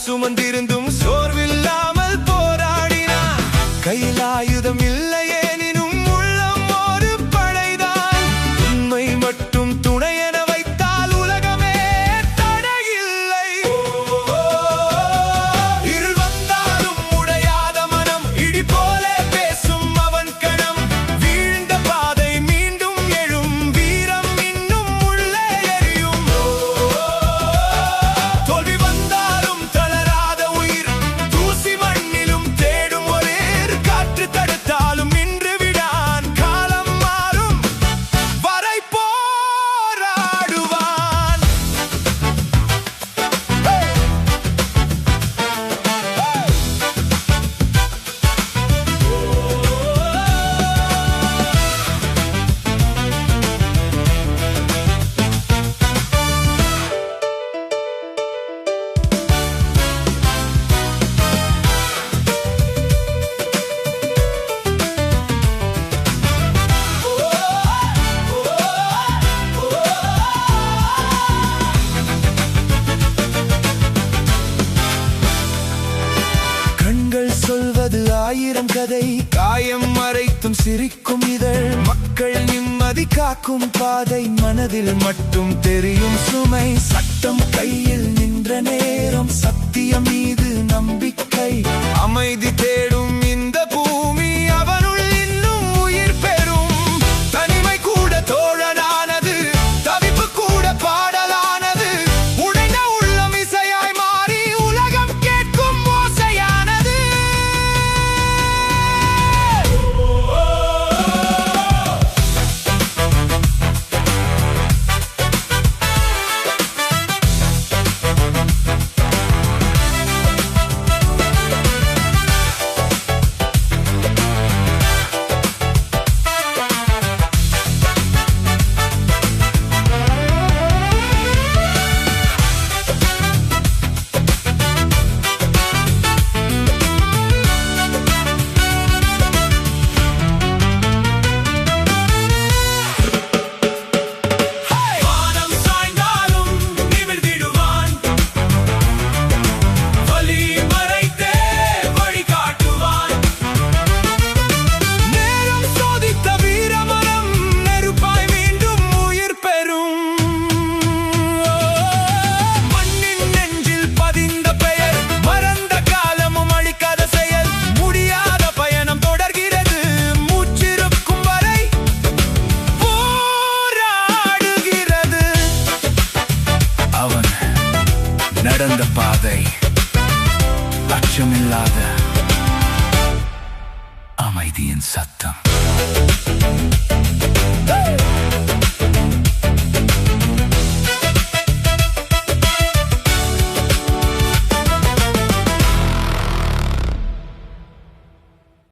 சுமந்திருந்தும் சோர்வில்லாமல் போராடினான். கையில் ஆயுதம் இல்லையே எனினும் உள்ளம் ஒரு படைதான். உண்மை மட்டும் துணையென வைத்தால் உலகமே தடையில்லை. இருள் வந்தாலும் உடையாத மனம், இடி போல பேசும் அவன் கணம். வீழ்ந்த பாதை மீண்டும் எழும், வீரம் இன்னும் உள்ளே எரியும். தோல்வி வந்தாலும் தளராத உயிர், தூசி மண்ணிலும் தேடும் ஒளிர். காற்று தடுத்தாலும் நின்று விடான், காலம் மாறும் வரை போராடுவான். கண்கள் சொல்வது ஆயிரம் கதை, காயம் மறைத்தும் சிரிக்கும் இதழ். மக்கள் நிம்மதி காக்கும் பாதை, மனதில் மட்டும் தெரியும் சுமை. சட்டம் கையில் நின்ற நேரம், சத்தியம் மீது நம்பிக்கை. அமைதி தேடும் இந்த பூமி, அவனுள் இன்னும் உயிர் பெறும். தனிமை கூட தோழனானது, தவிப்பு கூட பாடலானது. உடைந்த உள்ளம் இசையாய் மாறி உலகம் கேட்கும் ஓசையானது. நடந்த பாதை, அச்சமில்லாத அமைதியின் சத்தம்.